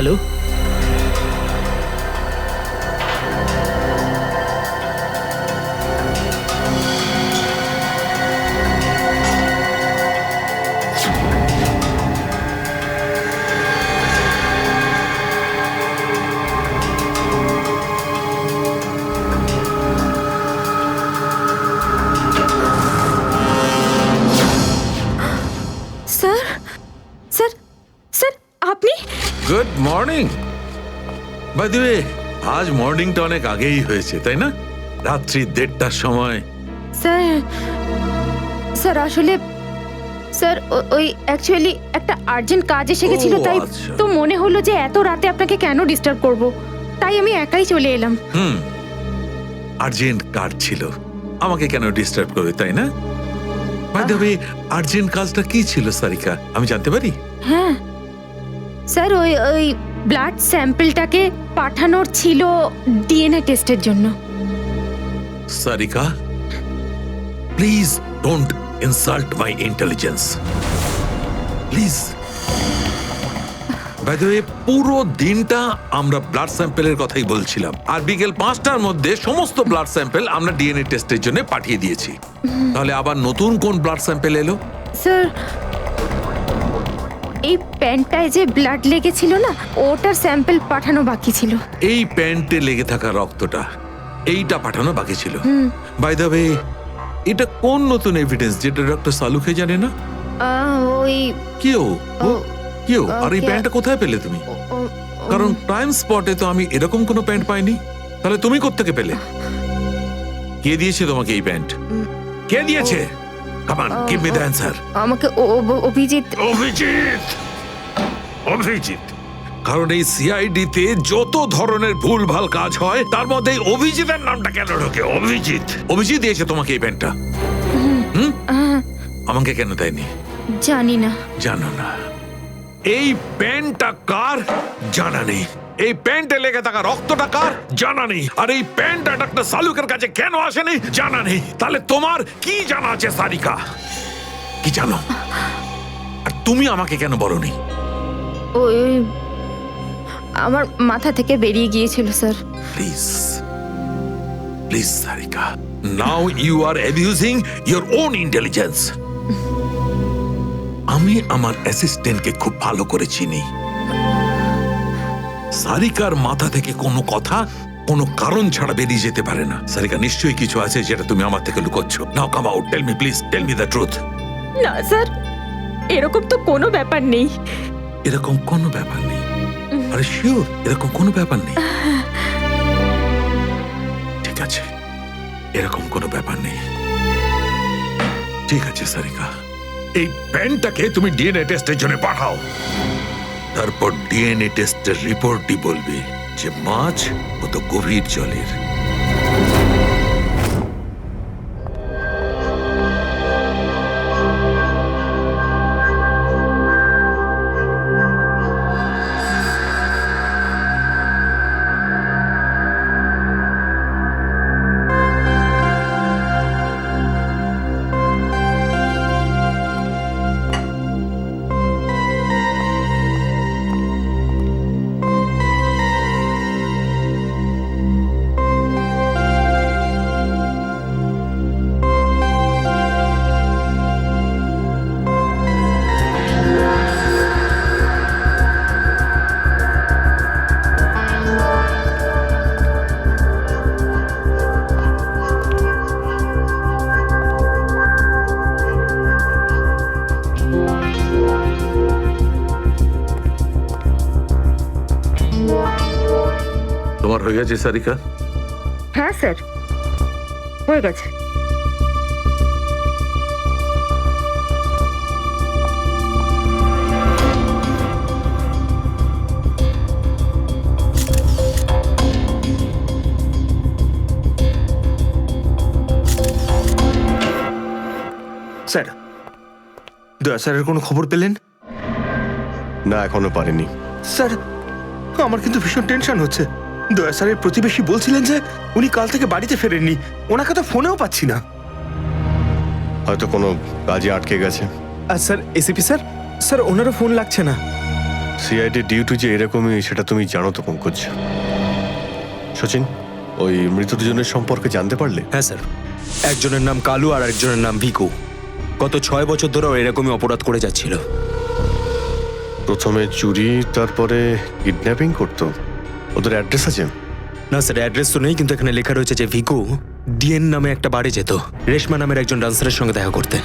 Hello. Sir sir sir আপনি good morning. By the way, আজ মর্নিংটা অনেক আগেই হয়েছে তাই না? রাত্রি 1:30টার সময়। স্যার স্যার আসলে স্যার ওই অ্যাকচুয়ালি একটা আর্জেন্ট কাজ এসে গেছিল, ও, তাই আচ্ছা। তো মনে হলো যে এত রাতে আপনাকে কেন ডিস্টার্ব করব, তাই আমি একাই চলে এলাম। আর্জেন্ট কাজ ছিল, আমাকে কেন ডিস্টার্ব করবে তাই না? বাই দ্য ওয়ে, আর্জেন্ট কাজটা কি ছিল সারিকা, আমি জানতে পারি? হ্যাঁ স্যার, ওই ওই ব্লাড স্যাম্পলটাকে পাঠানোর ছিল ডিএনএ টেস্টের জন্য। Sarika, please don't insult my intelligence, please. By the way, পুরো দিনটা আমরা ব্লাড স্যাম্পেলের কথাই বলছিলাম, আর বিকেল 5টার মধ্যে সমস্ত ব্লাড স্যাম্পেল আমরা ডিএনএ টেস্টের জন্য পাঠিয়ে দিয়েছি। তাহলে আবার নতুন কোন ব্লাড স্যাম্পেল এলো? স্যার এই প্যান্টটায় যে ব্লাড লেগেছিল না, ওটার স্যাম্পল পাঠানো বাকি ছিল। এই প্যান্টে লেগে থাকা রক্তটা, এইটা পাঠানো বাকি ছিল। বাই দ্য ওয়ে, এটা কোন নতুন এভিডেন্স যেটা ডক্টর সালুকে জানে না? ওই কেউ ও- কেউ আর এই ওকে। প্যান্টটা কোথায় পেলে তুমি? কারণ ক্রাইম স্পটে তো আমি এরকম কোনো প্যান্ট পাইনি। তাহলে তুমি কোত্থেকে পেলে? কে দিয়েছে তোমাকে এই প্যান্ট? কে দিয়েছে? Come on, give me the answer. আমাকে অভিজিৎ। অভিজিৎ, অভিজিৎ। কারণ এই সিআইডি তে যত ধরনের ভুলভাল কাজ হয় তার মধ্যে এই অভিজিতের নামটা কেন ঢোকে? অভিজিৎ, অভিজিৎ দিয়েছে তোমাকে এই প্যান্টটা? আমাকে কেন দেয়নি? জানি না। জানো না? এই প্যান্টটা কার জানা নেই, এই প্যান্টে লেগে থাকা রক্তটা কার জানা নেই, আর এই প্যান্টটা ডাক্তার সালুকের কাছে কেন আসেনি জানা নেই। তাহলে তোমার কি জানা আছে সারিকা? কি জানো? আর তুমি আমাকে কেন বলনি? ওই আমার মাথা থেকে বেরিয়ে গিয়েছিল sir. Please please Sarika, now you are abusing your own intelligence. আমি আমার অ্যাসিস্ট্যান্টকে খুব ভালো করে চিনি। সারিকার মাথা থেকে কোনো কথা কোনো কারণ ছাড়া বেরিয়ে যেতে পারে না। সারিকা, নিশ্চয়ই কিছু আছে যেটা তুমি আমার থেকে লুকোচ্ছ। Now come out, tell me please, tell me the truth. না স্যার, এরকম তো কোনো ব্যাপার নেই। এরকম কোনো ব্যাপার নেই? আরে শিওর, এরকম কোনো ব্যাপার নেই? ঠিক আছে, এরকম কোনো ব্যাপার নেই। ঠিক আছে সারিকা, এই প্যান্টটাকে তুমি ডিএনএ টেস্টের জন্য পাঠাও। তারপর ডিএনএ টেস্টের রিপোর্টই বলবে যে মাছ কত গভীর জলের। তোমার হয়ে গেছে সারিকা? হ্যাঁ স্যার, হয়ে গেছে। স্যার, দয়া স্যারের কোনো খবর পেলেন? না, এখনো পারিনি। স্যার, আমার কিন্তু ভীষণ টেনশন হচ্ছে। দয়া স্যারের প্রতিবেশী বলছিলেন যে উনি কাল থেকে বাড়িতে ফেরেননি, ওনাকে তো ফোনেও পাচ্ছি না। হয়তো কোনো কাজে আটকে গেছে। আর স্যার, এসিপি স্যার, স্যার ওনারও ফোন লাগছে না। সিআইডি ডিউটি যে এরকমই সেটা তুমি জানো তো পঙ্কজ। সচিন, ওই মৃত দুজনের সম্পর্কে জানতে পারলে? হ্যাঁ স্যার, একজনের নাম কালু আর একজনের নাম ভিকু। গত 6 বছর ধরে ও এরকমই অপরাধ করে যাচ্ছিল। প্রথমে চুরি, তারপরে কিডন্যাপিং করতো। ওদের অ্যাড্রেস আছে? না স্যার, অ্যাড্রেস তো নেই, কিন্তু এখানে লেখা রয়েছে যে ভিকু ডিএন নামে একটা বারে যেত রেশমা নামের একজন ডান্সারের সঙ্গে দেখা করতে।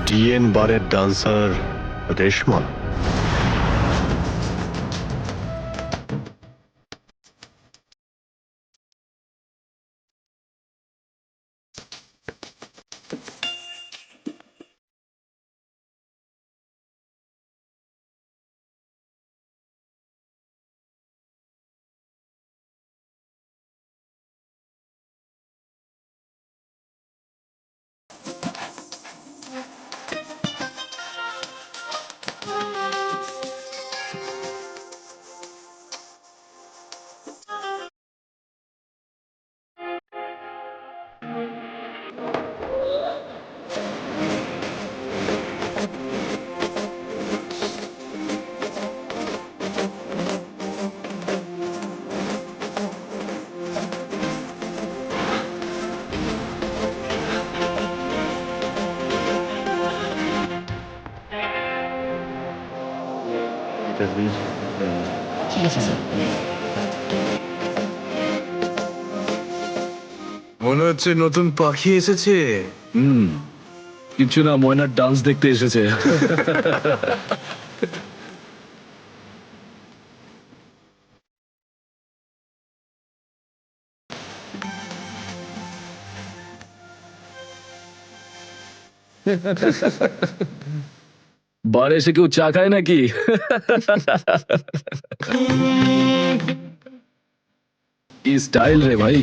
ডিএন বারের ডান্সার রেশমা? মনে হচ্ছে নতুন পাখি এসেছে। কিছু না, ময়নার ডান্স দেখতে এসেছে। বারে এসে কেউ চা খায় নাকি? কি স্টাইল রে ভাই।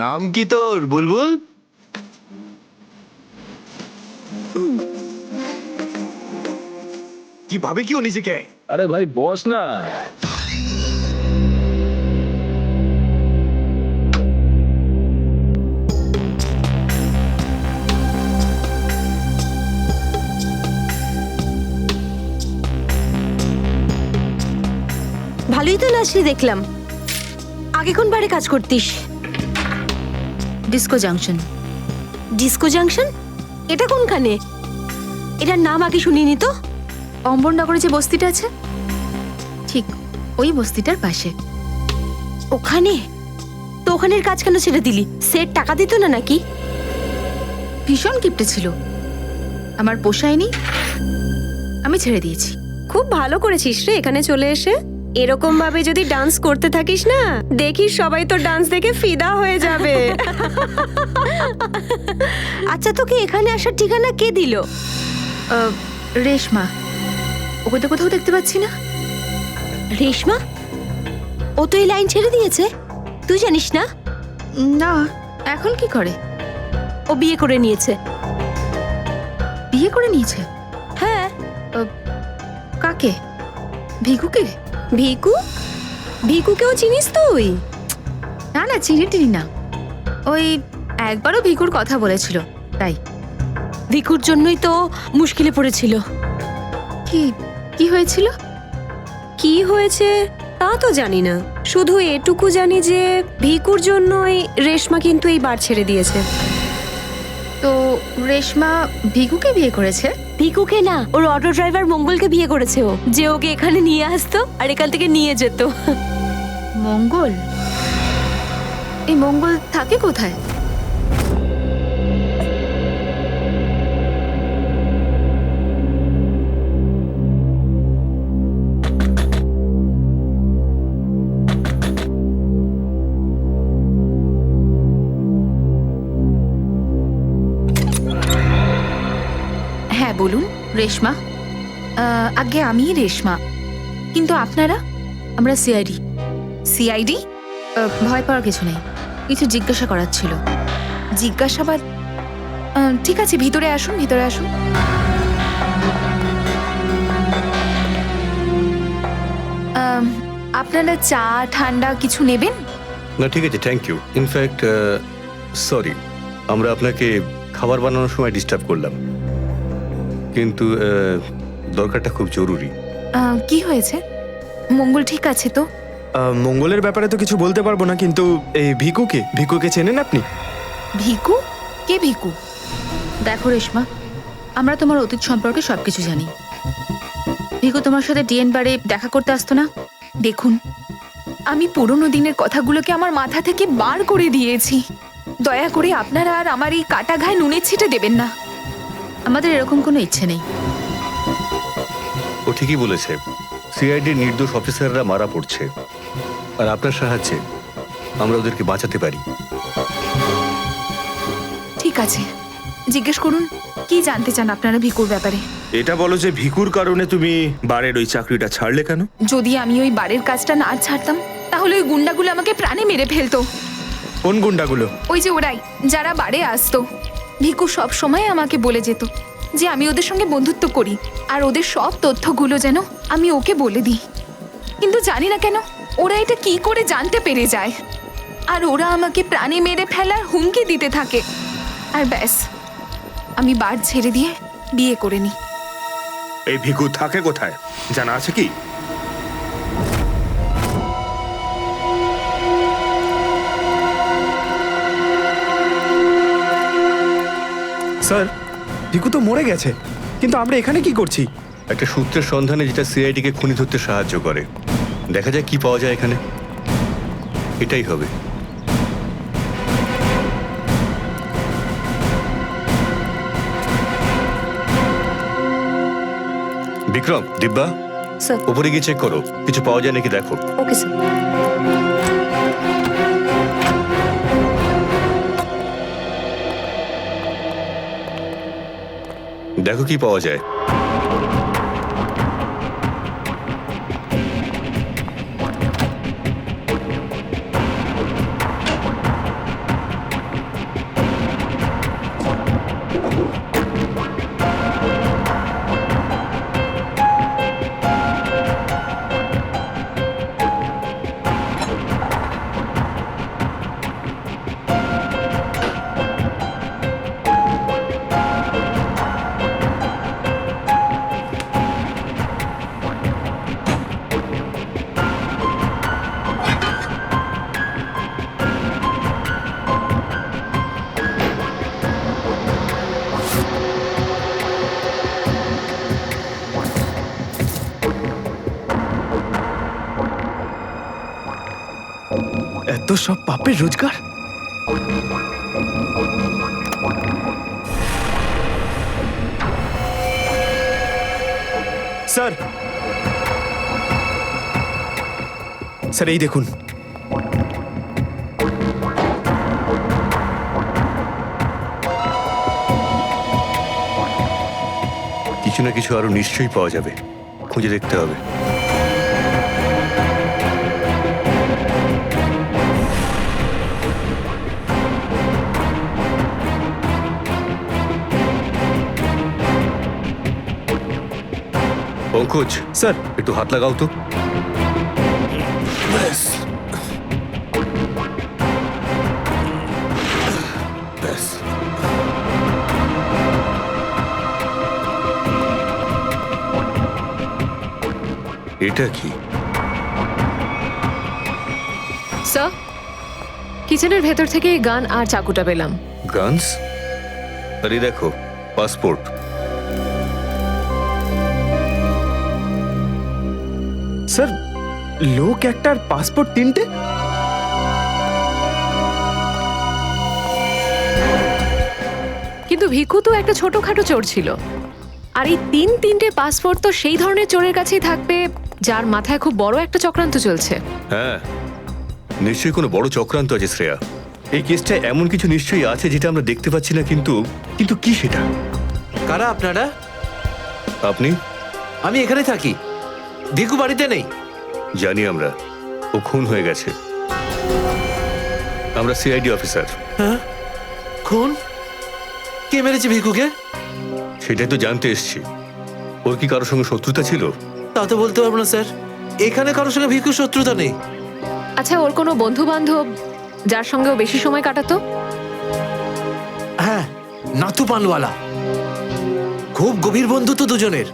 নাম কি তোর বুলবুল? কি ভাবে কি ও নিজেকে? আরে ভাই বস না। ভালোই তো নাচলি দেখলাম। আগে কোন বারে কাজ করতিস? Disco junction. Disco junction? এটা কোনখানে? এটার নাম আগে শুনিনি তো। অম্বরনগরে যে বস্তিটা আছে, ঠিক ওই বস্তিটার পাশে। ওখানে? তো ওখানের কাজ কেন ছেড়ে দিলি? সেট টাকা দিত না নাকি? ভীষণ কিপটে ছিল, আমার পোষায়নি, আমি ছেড়ে দিয়েছি। খুব ভালো করেছিস রে এখানে চলে এসে। এরকম ভাবে যদি ডান্স করতে থাকিস না, দেখিস সবাই তো ডান্স দেখে ফিদা হয়ে যাবে। আচ্ছা, তোকে এখানে আসার ঠিকানা কে দিল? রেশমা, ওকে তো কোথাও দেখতে পাচ্ছি না। রেশমা? ও তো এই লাইন ছেড়ে দিয়েছে, তুই জানিস না? না, এখন কি করে? ও বিয়ে করে নিয়েছে। বিয়ে করে নিয়েছে? হ্যাঁ। কাকে? ভিকুকে? ভিকু? ভিকুকেও চিনিস তুই? না না, চিনি টিনি না। ওই একবারও ভিকুর কথা বলেছিল, তাই। ভিকুর জন্যই তো মুশকিলে পড়েছিল। কি কি হয়েছিল? কি হয়েছে তা তো জানি না, শুধু এটুকু জানি যে ভিকুর জন্যই রেশমা কিন্তু এই বার ছেড়ে দিয়েছে। তো রেশমা ভিকুকে বিয়ে করেছে? ভিকুকে না, ওর অটো ড্রাইভার মঙ্গলকে বিয়ে করেছে ও, যে ওকে এখানে নিয়ে আসতো আর এখান থেকে নিয়ে যেত। মঙ্গল? এই মঙ্গল থাকে কোথায়? হ্যাঁ বলুন। রেশমা? আগে আমি রেশমা, কিন্তু আপনারা? আমরা সিআইডি। সিআইডি? ভয় পাওয়ার কিছু নেই, কিছু জিজ্ঞাসা করার ছিল। জিজ্ঞাসাবাদ? ঠিক আছে, ভিতরে আসুন, ভিতরে আসুন। আপনারা চা ঠান্ডা কিছু নেবেন? না ঠিক আছে, থ্যাংক ইউ। ইনফ্যাক্ট সরি, আমরা আপনাকে খাবার বানানোর সময় ডিস্টার্ব করলাম, কিন্তু দরকারটা খুব জরুরি। কি হয়েছে? মঙ্গল ঠিক আছে তো? মঙ্গলের ব্যাপারে তো কিছু বলতে পারবো না, কিন্তু এই ভিকুকে চেনেন আপনি? ভিকু? কে ভিকু? দেখো রেশমা, আমরা তোমার অতীত সম্পর্কে সবকিছু জানি। ভিকু তোমার সাথে ডিএন বারে দেখা করতে আসতো না? দেখুন, আমি পুরনো দিনের কথাগুলোকে আমার মাথা থেকে বার করে দিয়েছি। দয়া করে আপনারা আর আমার এই কাটা ঘায়ে নুনের ছিটে দেবেন না। আমাদের এরকম কোনো ইচ্ছে নেই। ও ঠিকই বলেছে, সিআইডির নির্দোষ অফিসাররা মারা পড়ছে, আর আপনার সাহায্যে আমরা ওদেরকে বাঁচাতে পারি। ঠিক আছে, জিজ্ঞেস করুন কি জানতে চান আপনারা ভিকুর ব্যাপারে। এটা বলো যে ভিকুর কারণে তুমি বারের ওই চাকরিটা ছাড়লে কেন? যদি আমি ওই বাড়ির কাজটা না ছাড়তাম তাহলে ওই গুন্ডাগুলো আমাকে প্রাণে মেরে ফেলতো। কোন গুন্ডাগুলো? ওই যে ওরাই, যারা বাড়ে আসতো। ভিকু সব সময় আমাকে বলে যেত যে আমি ওদের সঙ্গে বন্ধুত্ব করি, আর ওদের সব তথ্যগুলো যেন আমি ওকে বলে দিই। কিন্তু জানি না কেন ওরা এটা কি করে জানতে পেরে যায়, আর ওরা আমাকে প্রাণে মেরে ফেলার হুমকি দিতে থাকে। আর ব্যাস, আমি বার ছেড়ে দিয়ে বিয়ে করে নিই। এই ভিকু থাকে কোথায় জানা আছে কি? স্যার, ভিকু তো মরে গেছে, কিন্তু আমরা এখানে কি করছি? একটা সূত্রের সন্ধানে যেটা সিআইডিকে খুনি ধরতে সাহায্য করে। দেখা যায় কি পাওয়া যায় এখানে। এটাই হবে। বিক্রম, দিব্যা, স্যার। উপরে গিয়ে চেক করো, কিছু পাওয়া যায় নাকি দেখো। Okay sir. দেখো কি পাওয়া যায়। এত সব পাপের রোজগার? স্যার, স্যার এই দেখুন। কিছু না কিছু আরো নিশ্চয়ই পাওয়া যাবে, খুঁজে দেখতে হবে। পঙ্কজ, স্যার, একটু হাত লাগাও তো। এটা কি? স্যার, কিচেনের ভেতর থেকে গান আর চাকুটা পেলাম। গানস? আরে দেখো, পাসপোর্ট। স্যার, লোক একটার পাসপোর্ট তিনটে? কিন্তু ভিকু তো একটা ছোটখাটো চোর ছিল, আর এই তিনটে পাসপোর্ট তো সেই ধরনের চোরের কাছেই থাকবে যার মাথায় খুব বড় একটা চক্রান্ত চলছে। হ্যাঁ, নিশ্চয়ই কোনো বড় চক্রান্ত আছে শ্রেয়া। এই কেসটা এমন কিছু নিশ্চয়ই আছে যেটা আমরা দেখতে পাচ্ছি না, কিন্তু কি সেটা? কারা আপনারা? আপনি? আমি এখানে থাকি, ভিকু বাড়িতে নেই। জানি আমরা, ও খুন হয়ে গেছে। আমরা সিআইডি অফিসার। হ্যাঁ, খুন? কে মেরেছে ভিকুকে? সেটাই তো জানতে এসছি। ওর কি কারোর সঙ্গে শত্রুতা ছিল? তা তো বলতে পারবো না স্যার। এখানে কারোর সঙ্গে ভিকুর শত্রুতা নেই। আচ্ছা, ওর কোনো বন্ধু বান্ধব যার সঙ্গে ও বেশি সময় কাটাতো? হ্যাঁ, নাতু পানওয়ালা। খুব গভীর বন্ধুত্ব দুজনের।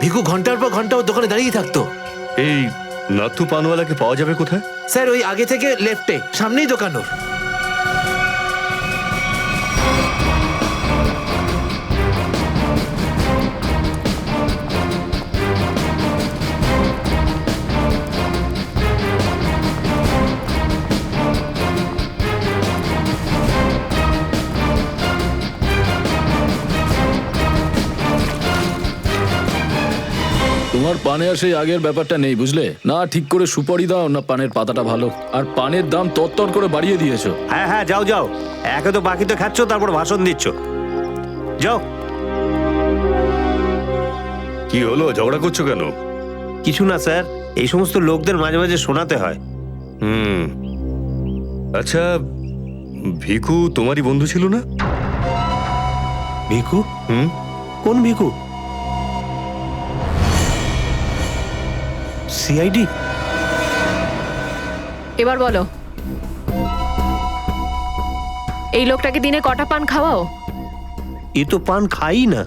ভিকু ঘন্টার পর ঘন্টা ওর দোকানে দাঁড়িয়ে থাকতো। এই নাথু পানওয়ালাকে পাওয়া যাবে কোথায়? স্যার, ওই আগে থেকে লেফটে, সামনেই দোকান ওর। তোমার পানে আর সেই আগের ব্যাপারটা নেই, বুঝলে? না ঠিক করে সুপারি দাও, না পানের পাতাটা ভালো। আর পানের দাম তরতর করে বাড়িয়ে দিয়েছো। হ্যাঁ হ্যাঁ, যাও যাও, একে তো বাকি তো খাচ্ছ, তারপর ভাষণ দিচ্ছ। যাও। কি হলো, ঝগড়া করছো কেন? কিছু না স্যার, এই সমস্ত লোকদের মাঝে মাঝে শোনাতে হয়। আচ্ছা, ভিকু তোমারই বন্ধু ছিল না? ভিকু? কোন ভিকু? সিআইডি? এবার বলো, এই লোকটাকে দিনে কটা পান খাওয়াও? এ তো পান খাই না।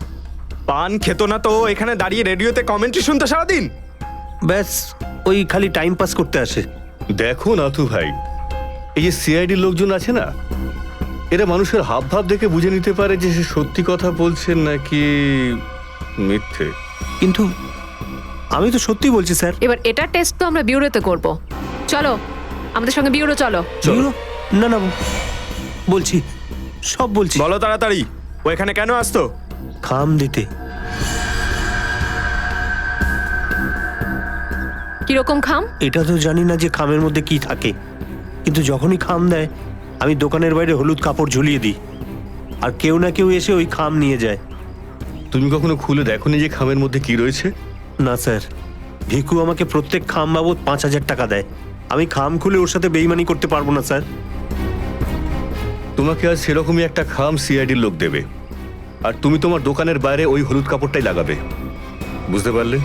পান খেত না তো এখানে দাঁড়িয়ে রেডিওতে কমেন্ট্রি শুনতো সারাদিন। ব্যাস, ওই খালি টাইম পাস করতে আসে। দেখো নাথু ভাই, এই যে সিআইডি লোকজন আছে না, এরা মানুষের হাব ভাব দেখে বুঝে নিতে পারে যে সে সত্যি কথা বলছেন নাকি মিথ্যে। কিন্তু আমি তো সত্যি বলছি স্যার। এবার এটা টেস্ট তো আমরা বিউরোতে করব। চলো আমাদের সঙ্গে বিউরো চলো। চলো। না না, বলছি, সব বলছি। বলো তাড়াতাড়ি, ও এখানে কেন আসতো? খাম দিতে। কিরকম খাম? এটা তো জানি না যে খামের মধ্যে কি থাকে, কিন্তু যখনই খাম দেয় আমি দোকানের বাইরে হলুদ কাপড় ঝুলিয়ে দিই, আর কেউ না কেউ এসে ওই খাম নিয়ে যায়। তুমি কখনো খুলে দেখোনি যে খামের মধ্যে কি রয়েছে? না স্যার, ভিকু আমাকে প্রত্যেক খাম বাবদ 5,000 টাকা দেয়। আমি খাম খুলে ওর সাথে বেইমানি করতে পারবো না স্যার। তোমাকে আজ সেরকমই একটা খাম সিআইডির লোক দেবে, আর তুমি তোমার দোকানের বাইরে ওই হলুদ কাপড়টাই লাগাবে। বুঝতে পারলে?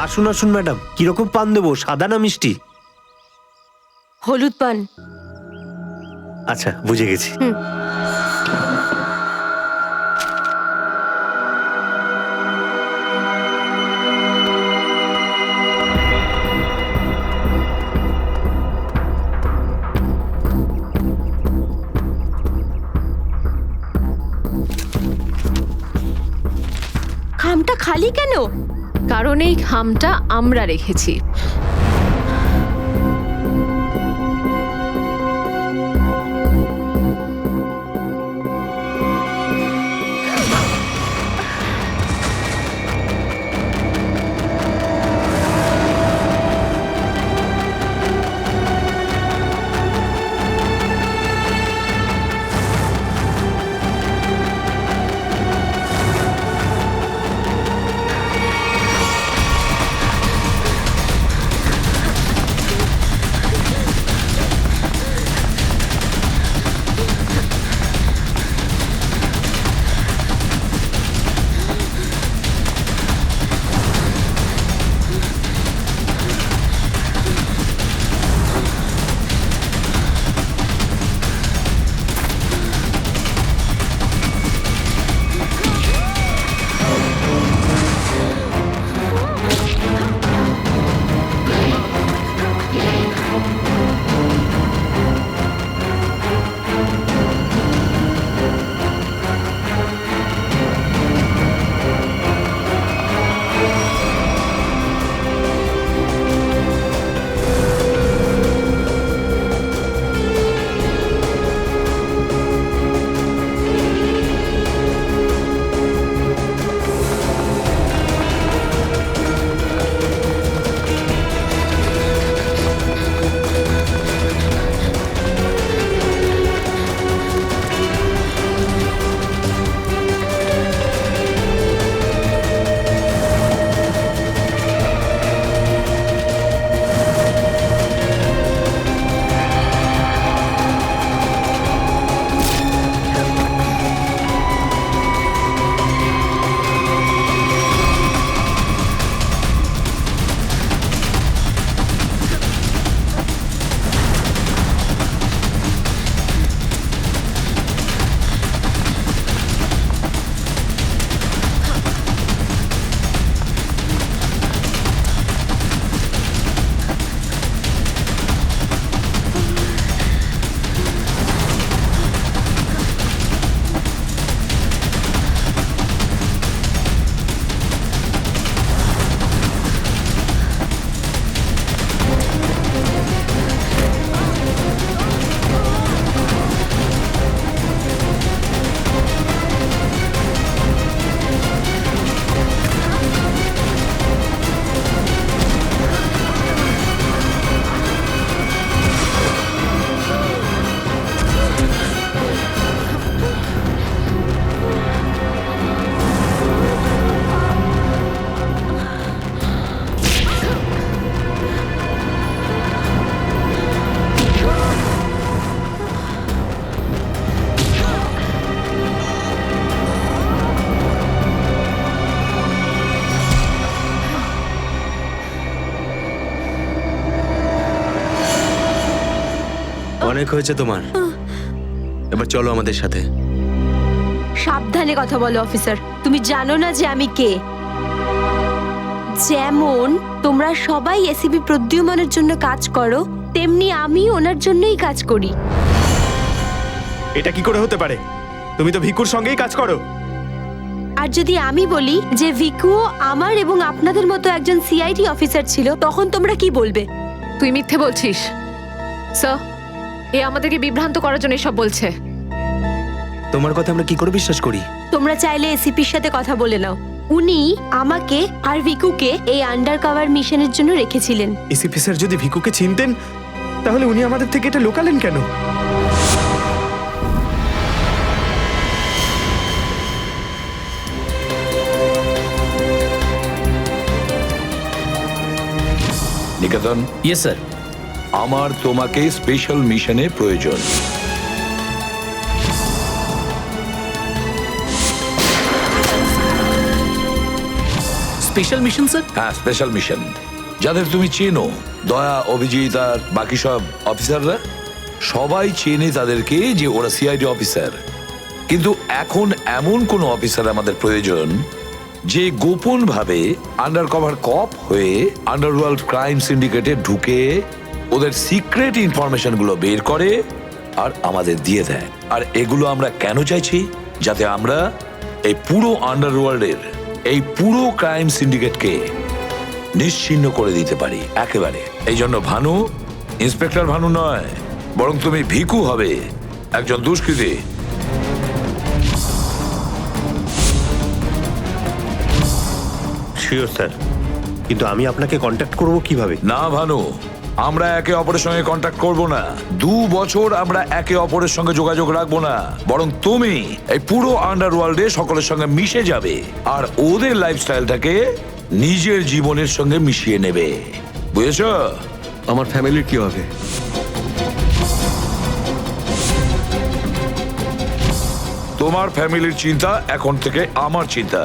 আসুন আসুন ম্যাডাম, কিরকম পান দেবো, সাদা না মিষ্টি? হলুদ পান। আচ্ছা, বুঝে গেছি। খামটা খালি কেন? কারণ এই খামটা আমরা রেখেছি। অনেক হয়েছে তোমার, এবার চলো আমাদের সাথে। সাবধানে কথা বলো অফিসার, তুমি জানো না যে আমি কে। যেমন তোমরা সবাই এসিপি প্রদ্যুম্নের জন্য কাজ করো, তেমনি আমি ওনার জন্যই কাজ করি। এটা কি করে হতে পারে? তুমি তো ভিকুর সঙ্গেই কাজ করো। আর যদি আমি বলি যে ভিকুও আমার এবং আপনাদের মতো একজন সিআইডি অফিসার ছিল, তখন তোমরা কি বলবে? তুই মিথ্যে বলছিস স্যার। এ আমাদেরকে বিভ্রান্ত করার জন্য এসব বলছে। তোমার কথা আমরা কি করে বিশ্বাস করি? তোমরা চাইলে এসিপির সাথে কথা বলে নাও। উনি আমাকে আর ভিকুকে এই আন্ডার কভার মিশনের জন্য রেখেছিলেন। এসিপি স্যার যদি ভিকুকে চিনতেন তাহলে উনি আমাদের থেকে এটা লুকালেন কেন? নিকেতন, ইয়েস স্যার। আমার তোমাকে স্পেশাল মিশনে প্রয়োজন। Special mission sir? হ্যাঁ, স্পেশাল মিশন। যাদের তুমি চেনো, দয়া, অভিজিৎ আর বাকি সব অফিসাররা, সবাই চেনে তাদেরকে যে ওরা সিআইডি অফিসার। কিন্তু এখন এমন কোন অফিসার আমাদের প্রয়োজন যে গোপন ভাবে আন্ডার কভার কপ হয়ে আন্ডারওয়ার্ল্ড ক্রাইম সিন্ডিকেটে ঢুকে ওদের সিক্রেট ইনফরমেশন গুলো বের করে আর আমাদের দিয়ে দেয়। আর এগুলো আমরা কেন চাইছি? যাতে আমরা এই পুরো আন্ডারওয়ার্ল্ডের এই পুরো ক্রাইম সিন্ডিকেটকে নিশ্চিহ্ন করে দিতে পারি একেবারে। এই জন্য ভানু ইন্সপেক্টর ভানু নয়, বরং তুমি ভিকু হবে, একজন দুষ্কৃতী। শিওর স্যার, কিন্তু আমি আপনাকে কন্ট্যাক্ট করব কিভাবে? না ভানু, আমরা একে অপরের সঙ্গে কন্ট্যাক্ট করব না। 2 বছর আমরা একে অপরের সঙ্গে যোগাযোগ রাখবো না, বরং তুমি এই পুরো আন্ডারওয়ার্ল্ডে সকলের সঙ্গে মিশে যাবে আর ওদের লাইফস্টাইলটাকে নিজের জীবনের সঙ্গে মিশিয়ে নেবে। বুঝেছ? আমার ফ্যামিলির কি হবে? তোমার ফ্যামিলির চিন্তা এখন থেকে আমার চিন্তা।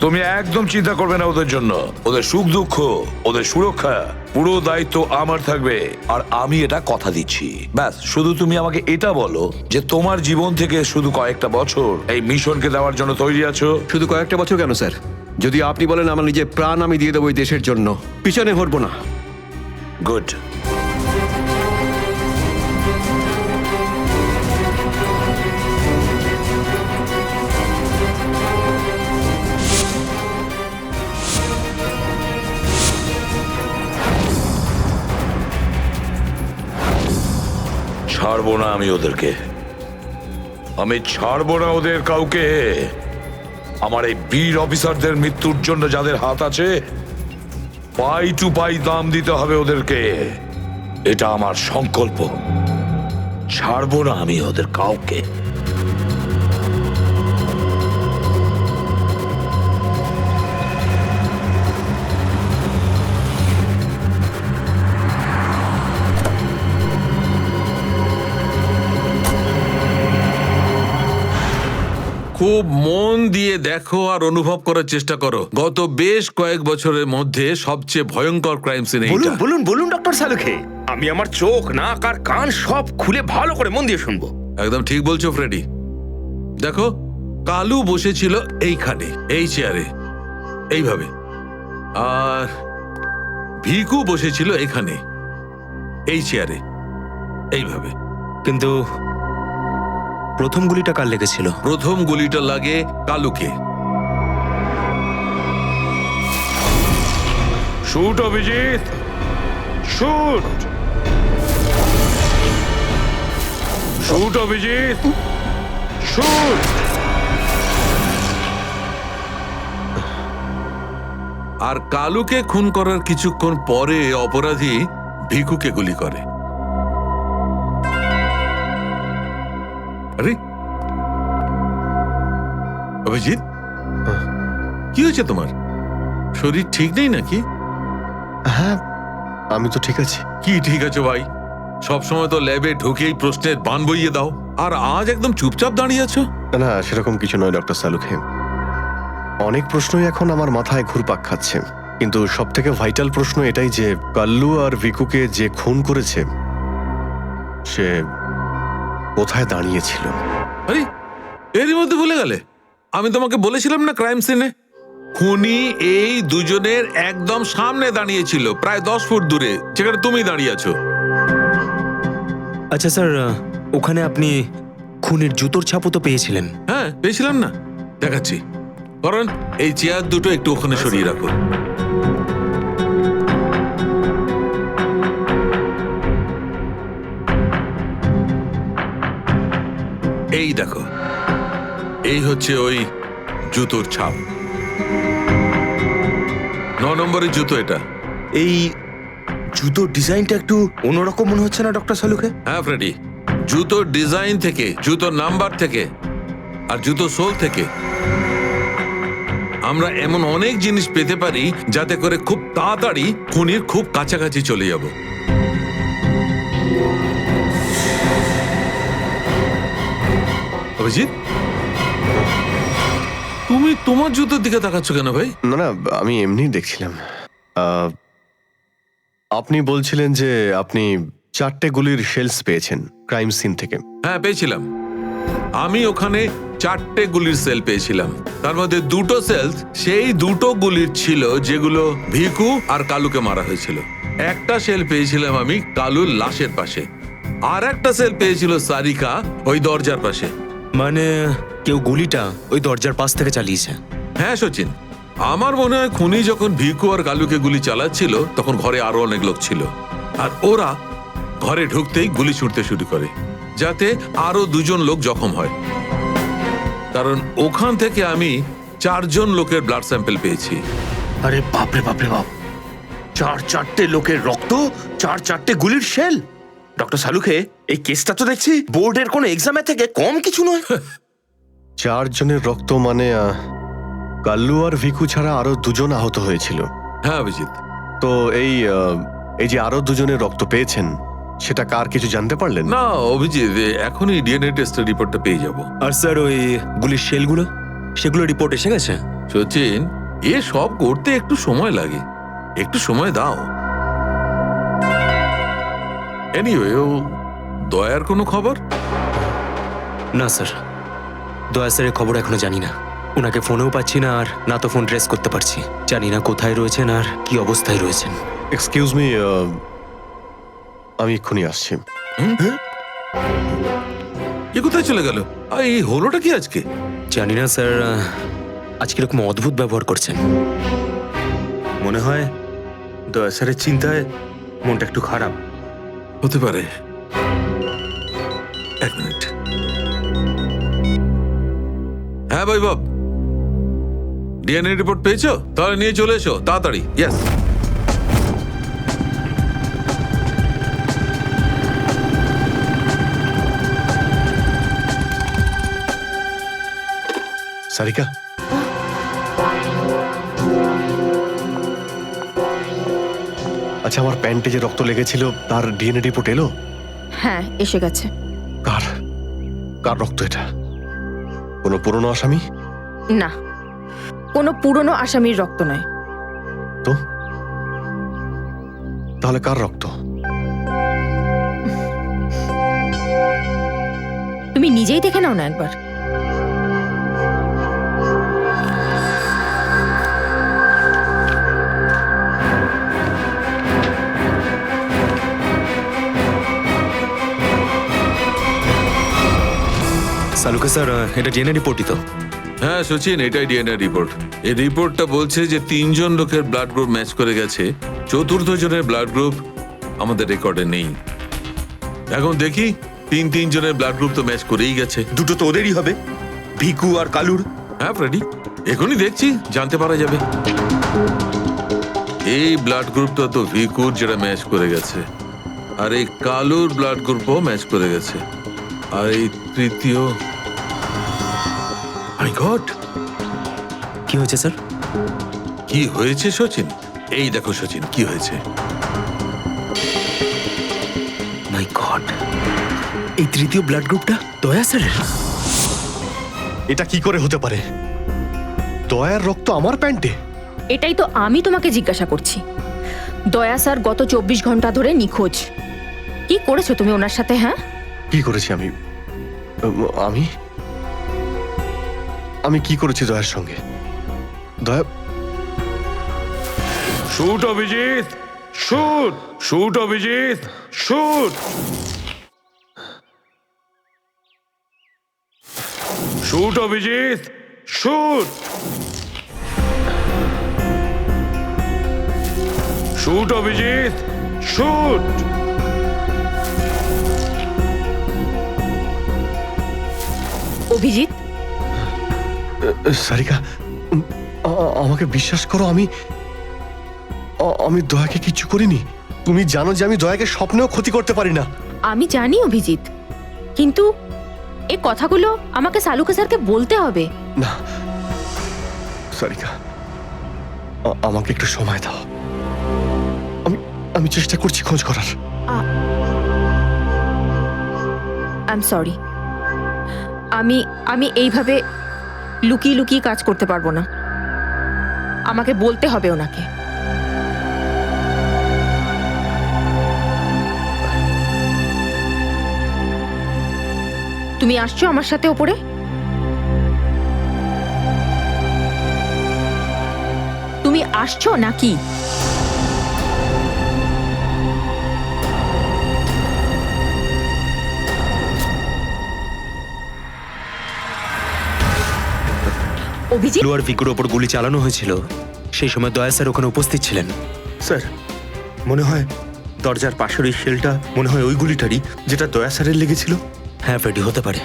তুমি একদম চিন্তা করবে না ওদের জন্য। ওদের সুখ দুঃখ, ওদের সুরক্ষা, পুরো দায়িত্ব আমার থাকবে। আর আমি এটা কথা দিচ্ছি। ব্যাস, শুধু তুমি আমাকে এটা বলো যে তোমার জীবন থেকে শুধু কয়েকটা বছর এই মিশনকে দেওয়ার জন্য তৈরি আছো। শুধু কয়েকটা বছর কেন স্যার? যদি আপনি বলেন আমার নিজের প্রাণ আমি দিয়ে দেবো এই দেশের জন্য, পিছনে হটবো না। গুড। ছাড়বো না আমি ওদেরকে, আমি ছাড়বো না ওদের কাউকে। আমার এই বীর অফিসারদের মৃত্যুর জন্য যাদের হাত আছে, পাই টু পাই দাম দিতে হবে ওদেরকে। এটা আমার সংকল্প। ছাড়বো না আমি ওদের কাউকে। খুব মন দিয়ে দেখো আর অনুভব করার চেষ্টা করো। গত বেশ কয়েক বছরের মধ্যে সবচেয়ে ভয়ঙ্কর ক্রাইম সিন এইটা। বলুন বলুন বলুন ডক্টর সালুখে, আমি আমার চোখ, নাক আর কান সব খুলে ভালো করে মন দিয়ে শুনবো। একদম ঠিক বলছো ফ্রেডি। দেখো, কালু বসেছিল এইখানে, এই চেয়ারে, এইভাবে। আর ভিকু বসেছিল এখানে, এই চেয়ারে, এইভাবে। কিন্তু প্রথম গুলিটা কার লেগেছিল? প্রথম গুলিটা লাগে কালুকে। Shoot Abhijit, shoot. Shoot Abhijit, shoot. আর কালুকে খুন করার কিছুক্ষণ পরে অপরাধী ভিকুকে গুলি করে। আরে অভিজিৎ, কি হয়েছে তোমার? শরীর ঠিক নেই নাকি? হ্যাঁ, আমি তো ঠিক আছি। কি ঠিক আছে ভাই? সবসময় তো ল্যাবে ঢুকেই প্রশ্নের বান বইয়ে দাও, আর আজ একদম চুপচাপ দাঁড়িয়ে আছো। না, সেরকম কিছু নয় ডক্টর সালুখে। অনেক প্রশ্নই এখন আমার মাথায় ঘুরপাক খাচ্ছে, কিন্তু সব থেকে ভাইটাল প্রশ্ন এটাই যে কাল্লু আর ভিকুকে যে খুন করেছে সে কোথায় দাঁড়িয়েছিল? আরে এরই মধ্যে ভুলে গেলে? আমি তোমাকে বলেছিলাম না ক্রাইম সিনে খুনি এই দুজনের একদম সামনে দাঁড়িয়েছিল, প্রায় 10 ফুট দূরে, যেখানে তুমি দাঁড়িয়ে আছো। আচ্ছা স্যার, ওখানে আপনি খুনির জুতোর ছাপও তো পেয়েছিলেন। হ্যাঁ পেয়েছিলাম না, দেখাচ্ছি। কারণ এই চেয়ার দুটো একটু ওখানে সরিয়ে রাখো। এই দেখো, এই হচ্ছে ওই জুতোর ছাপ। 9 নম্বরের জুতো এটা। এই জুতোর ডিজাইনটা একটু অন্যরকম মনে হচ্ছে না ডক্টর সালুকে? হ্যাঁ ফ্রেডি, জুতোর ডিজাইন থেকে, জুতোর নাম্বার থেকে আর জুতো সোল থেকে আমরা এমন অনেক জিনিস পেতে পারি যাতে করে খুব তাড়াতাড়ি খুনির খুব কাছাকাছি চলে যাব। অভিজিৎ, তুমি তোমার জুতোর দিকে তাকাচ্ছ কেন ভাই? না না, আমি এমনি দেখছিলাম। আপনি বলছিলেন যে আপনি 4টে গুলির শেলস পেয়েছেন ক্রাইম সিন থেকে। হ্যাঁ পেয়েছিলাম। আমি ওখানে 4টে গুলির সেল পেয়েছিলাম। তার মধ্যে 2টো সেল সেই 2টো গুলির ছিল যেগুলো ভিকু আর কালুকে মারা হয়েছিল। একটা সেল পেয়েছিলাম আমি কালুর লাশের পাশে, আর একটা সেল পেয়েছিল সারিকা ওই দরজার পাশে। মানে কেউ গুলিটা ওই দরজার পাশ থেকে চালিয়েছে? হ্যাঁ সচিন, আমার মনে হয় খুনি যখন ভিকু আর কালুকে গুলি চালাচ্ছিল তখন ঘরে আরো অনেক লোক ছিল, আর ওরা ঘরে ঢুকতেই গুলি ছুটতে শুরু করে যাতে আরো 2জন লোক জখম হয়। কারণ ওখান থেকে আমি 4জন লোকের ব্লাড স্যাম্পল পেয়েছি। আরে বাপরে বাপরে বাপ, 4টে লোকের রক্ত, 4টে গুলির শেল। ডক্টর সালুকে, এই কেসটা তো দেখছি বোর্ডের কোনো এক্সামের থেকে কম কিছু নয়। 4 জনের রক্ত মানে কাল্লু আর ভিকু ছাড়া আরো 2জন আহত হয়েছিল। হ্যাঁ অভিজিৎ। তো এই যে আরো 2জনের রক্ত পেয়েছেন, সেটা কার কিছু জানতে পারলেন? না অভিজিৎ, এখনই ডিএনএ টেস্টের রিপোর্টটা পেয়ে যাব। আর স্যার ওই গুলির শেলগুলো, সেগুলো রিপোর্ট এসে গেছে? সচিন, এ সব করতে একটু সময় লাগে, একটু সময় দাও। এনিওয়ে, ও দয়ার কোনো খবর? না স্যার, দয়া স্যারের খবর এখনো জানি না। ওনাকে ফোনেও পাচ্ছি না, আর না তো ফোন ট্রেস করতে পারছি। জানি না কোথায় রয়েছেন আর কি অবস্থায় রয়েছেন। এক্সকিউজ মি, আমি এক্ষুনি আসছি। এ কোথায় চলে গেল? এই হলোটা কি আজকে? জানি না স্যার, আজকে এরকম অদ্ভুত ব্যবহার করছেন। মনে হয় দয়া স্যারের চিন্তায় মনটা একটু খারাপ। হতে পারে। 1 মিনিট। হ্যাঁ বৈভব, ডিএনএ রিপোর্ট পেয়েছো? তাহলে নিয়ে চলে এসো তাড়াতাড়ি। ইয়েস। সারিকা, আচ্ছা, আমার প্যান্টে যে রক্ত লেগেছিল তার ডিএনএ রিপোর্ট এলো? হ্যাঁ এসে গেছে। কার কার রক্ত এটা? কোনো পুরনো আসামি? না, কোনো পুরনো আসামির রক্ত নয়। তো তাহলে কার রক্ত? তুমি নিজেই দেখে নাও না একবার। সালুকে স্যার, এটা ডিএনএ রিপোর্টই তো? হ্যাঁ সচিন, এটাই ডিএনএ রিপোর্ট। এই রিপোর্টটা বলছে যে 3জন লোকের ব্লাড গ্রুপ ম্যাচ করে গেছে, 4র্থ জনের ব্লাড গ্রুপ আমাদের রেকর্ডে নেই। এখন দেখি, 3 জনের ব্লাড গ্রুপ তো ম্যাচ করেই গেছে। 2টো তো ওদেরই হবে, ভিকু আর কালুর। হ্যাঁ ফ্রেডি, এখনই দেখছি, জানতে পারা যাবে। এই ব্লাড গ্রুপটা তো ভিকুর, যেটা ম্যাচ করে গেছে, আর এই কালুর ব্লাড গ্রুপও ম্যাচ করে গেছে, আর এই তৃতীয়। মাই গড, কি হয়েছে স্যার? কি হয়েছে সচিন? এই দেখো সচিন, কি হয়েছে। মাই গড, এই তৃতীয় ব্লাড গ্রুপটা দয়া স্যারের? এটা কি করে হতে পারে? দয়ার রক্ত আমার প্যান্টে? এটাই তো আমি তোমাকে জিজ্ঞাসা করছি। দয়া স্যার গত 24 ঘন্টা ধরে নিখোঁজ। কি করেছো তুমি ওনার সাথে? হ্যাঁ, কি করেছি আমি? আমি আমি কি করেছি দয়ার সঙ্গে? দয়া, shoot Abhijit, shoot, shoot Abhijit, shoot, shoot Abhijit, shoot, shoot Abhijit, shoot. Abhijit, Sarika, আমাকে বিশ্বাস করো, আমি আমি দয়াকে কিচ্ছু করিনি। তুমি জানো যে আমি দয়াকে স্বপ্নেও ক্ষতি করতে পারি না। আমি জানি অভিজিৎ, কিন্তু এই কথাগুলো আমাকে সালুকে স্যারকে বলতে হবে। না সারিকা, আমাকে একটু সময় দাও। আমি আমি চেষ্টা করছি খোঁজ করার। আই এম সরি, আমি এইভাবে লুকিয়ে লুকিয়ে কাজ করতে পারবো না। আমাকে বলতে হবে ওনাকে। তুমি আসছো আমার সাথে ওপরে? তুমি আসছো নাকি? অভিজিৎ, কালু আর ভিকুর ওপর গুলি চালানো হয়েছিল, সেই সময় দয়া স্যার ওখানে উপস্থিত ছিলেন। স্যার, মনে হয় দরজার পাশের ওই শেলটা মনে হয় ওই গুলিটারই যেটা দয়া স্যারের লেগেছিল। হ্যাঁ ফ্রেডি, হতে পারে।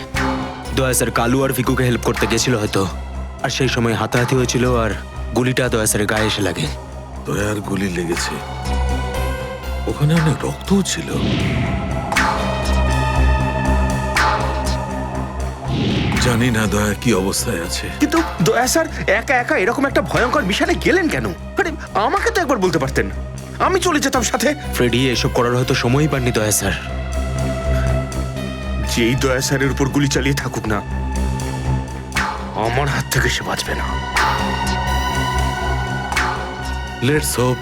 দয়া স্যার কালু আর ভিকুকে হেল্প করতে গেছিল হয়তো, আর সেই সময় হাতাহাতি হয়েছিল আর গুলিটা দয়া স্যারের গায়ে এসে লাগে। দয়ার গুলি লেগেছে, ওখানে অনেক রক্তও ছিল। জানি না দয়া কি অবস্থায় আছে। কিন্তু দয়া স্যার একা একা এরকম একটা ভয়ঙ্কর মিশনে গেলেন কেন? আরে আমাকে তো একবার বলতে পারতেন, আমি চলে যেতাম সাথে। ফ্রেডি, এসব করার হয়তো সময়ই পাননি দয়া স্যার। যেই দয়া স্যারের উপর গুলি চালিয়ে থাকুক না, আমার হাত থেকে সে বাঁচবে না। লেটস হোপ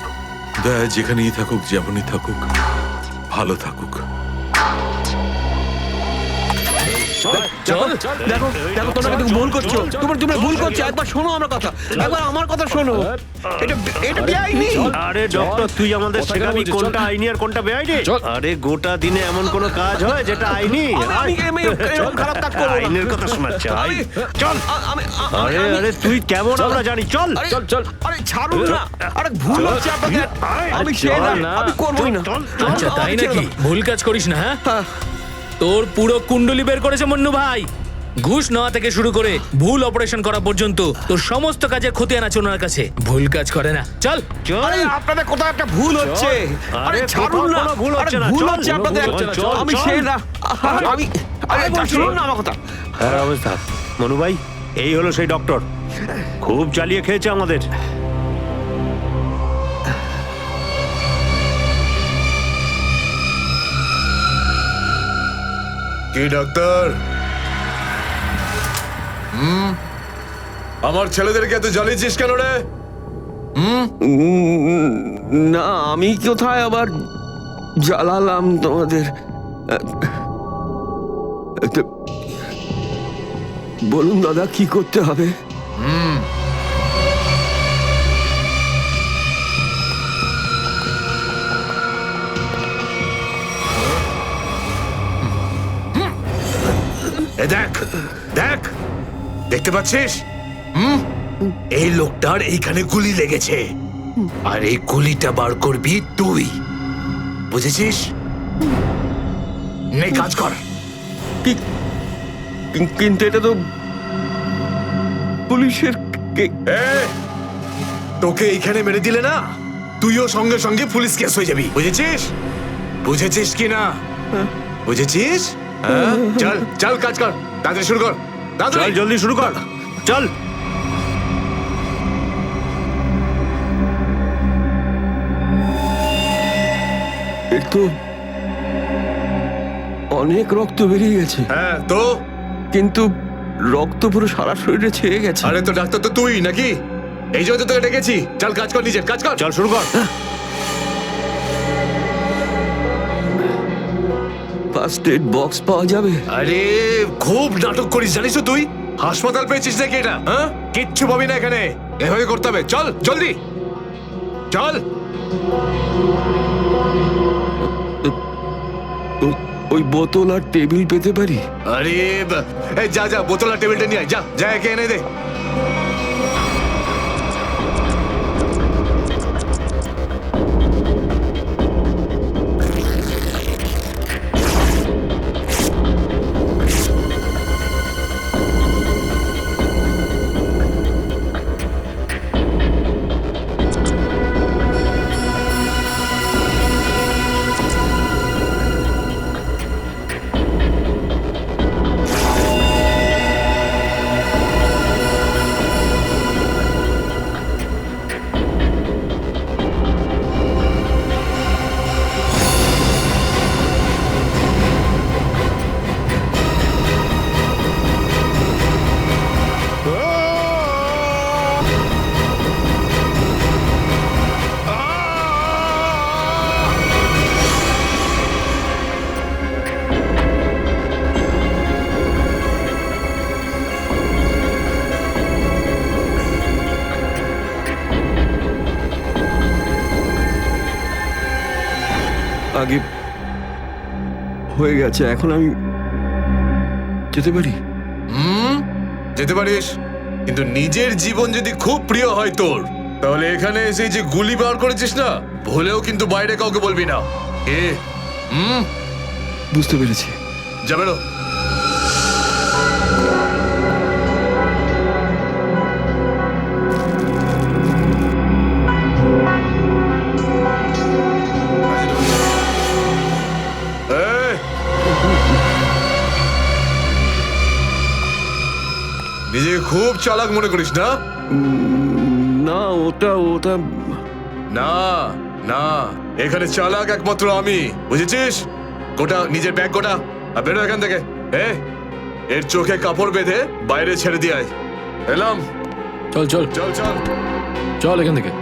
দয়া যেখানেই থাকুক, যেমনই থাকুক, ভালো থাকুক। চল, দেখো দেখো, তোমরা কিন্তু ভুল করছো। তোমরা ভুল করছো। একবার শোনো আমার কথা, একবার আমার কথা শোনো। এটা বেআইনি। আরে ডক্টর, তুই আমাদের শেখাবি কোনটা আইনি আর কোনটা বেআইনি? আরে গোটা দিনে এমন কোনো কাজ হয় যেটা আইনি? আমি এরকম খারাপ কাজ করব না। আইনের কথা শোনাচ্ছে। চল। আরে আরে তুই কেমন আমরা জানি। চল চল চল। আরে ছাড়ুন না। আরে ভুল হচ্ছে আপনাদের। আমি সেই না, আমি করবই না। আচ্ছা তাই নাকি? ভুল কাজ করিস না, হ্যাঁ? তোর পুরো কুণ্ডলি বের করেছে মন্নু ভাই। ঘুষ নেওয়া থেকে শুরু করে ভুল অপারেশন করা পর্যন্ত তোর সমস্ত কাজের খতিয়ান আছে ওনার কাছে। ভুল কাজ করে না। চল। আরে আপনাদের কোথাও একটা ভুল হচ্ছে। আরে ছাড়ুন না। ভুল হচ্ছে না। ভুল হচ্ছে আপনাদের। আমি সেই না। আমি আরে শুনুন না আমার কথা। হ্যাঁ অবস্থা মনু ভাই, এই হলো সেই ডক্টর, খুব চালিয়ে খেয়েছে আমাদের। কি ডাক্তার, আমার ছেলেদেরকে এত জ্বালিয়েছিস কেন রে? না, আমি কোথায় আবার জ্বালালাম তোমাদের? বলুন দাদা, কি করতে হবে? দেখ দেখ, দেখতে পাচ্ছিস? এই লোকটার এইখানে গুলি লেগেছে, আর এই গুলিটা বার করবি তুই, বুঝেছিস? নে কাজ কর। কিন্তু এটা তো পুলিশের। তোকে এইখানে মেরে দিলে না, তুইও সঙ্গে সঙ্গে পুলিশ কেস হয়ে যাবি, বুঝেছিস? বুঝেছিস কি না? বুঝেছিস? চল চল, কাজ কর, তাড়াতাড়ি শুরু কর। চল জলদি শুরু কর, চল। তো অনেক রক্ত বেরিয়ে গেছে। হ্যাঁ তো? কিন্তু রক্ত পুরো সারা শরীরে ছেয়ে গেছে। আরে তো ডাক্তার তো তুই নাকি? এই জন্য তো তোকে ডেকেছি। চল কাজ কর, নিজের কাজ কর। চল শুরু কর। ফার্স্ট এড বক্স পাওয়া যাবে? আরে খুব নাটক করিস জানিস তো তুই? হাসপাতাল পেয়েছিস নাকি এটা? হ্যাঁ, কিচ্ছু পাবি না এখানে। এভাবে করতে হবে। চল জলদি চল। ওই বোতল আর টেবিল পেতে পারি? আরে এই যা যা, বোতল আর টেবিলটা নিয়ে আয়। যা যা, একে এনে দে। আগে হয়ে গেছে, এখন আমি যেতে পারি? যেতে পারিস, কিন্তু নিজের জীবন যদি খুব প্রিয় হয় তোর, তাহলে এখানে এসে যে গুলি বার করেছিস না, ভুলেও কিন্তু বাইরে কাউকে বলবি না। এ বুঝতে পেরেছি। যা বেরো। নিজেকে খুব চালাক মনে করিস না? না, ওটা না না, এখানে চালাক একমাত্র আমি, বুঝেছিস? গোটা নিজের ব্যাগ গোটা, আর বেরো এখান থেকে। এর চোখে কাপড় বেঁধে বাইরে ছেড়ে দিয়ে আয়। এলাম। চল চল চল চল চল এখান থেকে।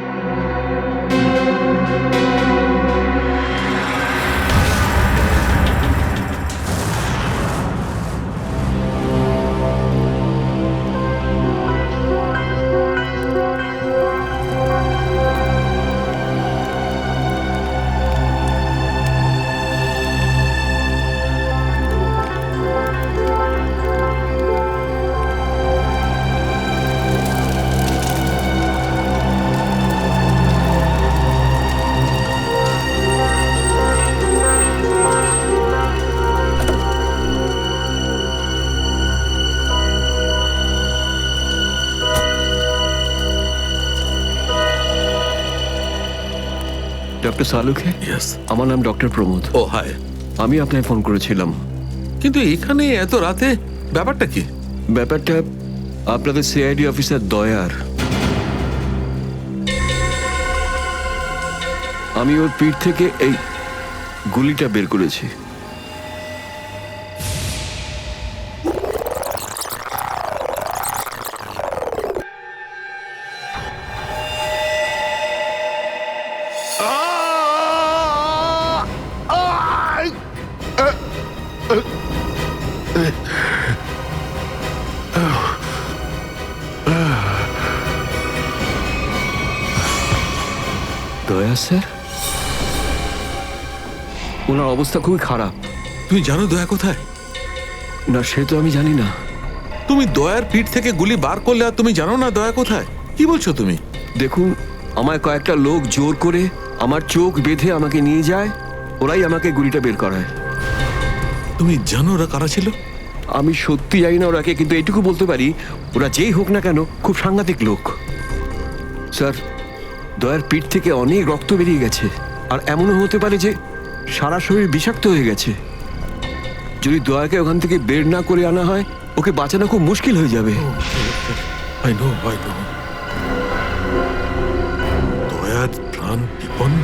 ডক্টর সালুখে? আমার নাম ডক্টর প্রমোদ। ও হাই। আমি আপনাকে ফোন করেছিলাম। কিন্তু এখানে এত রাতে ব্যাপারটা কি? ব্যাপারটা আপনাদের সিআইডি অফিসার দয়ার। আমি ওর পিঠ থেকে এই গুলিটা বের করেছি। দয়া স্যার, ওনার অবস্থা খুবই খারাপ। তুমি জানো দয়া কোথায়? না, সে তো আমি জানি না। তুমি দয়ার পিঠ থেকে গুলি বার করলে আর তুমি জানো না দয়া কোথায়? কি বলছো তুমি? দেখুন, আমায় কয়েকটা লোক জোর করে আমার চোখ বেঁধে আমাকে নিয়ে যায়, ওরাই আমাকে গুলিটা বের করায়। তুমি জানো ওরা কারা ছিল? আমি সত্যি জানি না ওরাকে, কিন্তু এইটুকু বলতে পারি ওরা যেই হোক না কেন খুব সাংঘাতিক লোক। স্যার, দয়ার পিঠ থেকে অনেক রক্ত বেরিয়ে গেছে, আর এমনও হতে পারে যে সারা শরীর বিষাক্ত হয়ে গেছে। যদি দয়াকে ওখান থেকে বের না করে আনা হয়, ওকে বাঁচানো খুব মুশকিল হয়ে যাবে। I know. দয়ার প্রাণ বিপন্ন।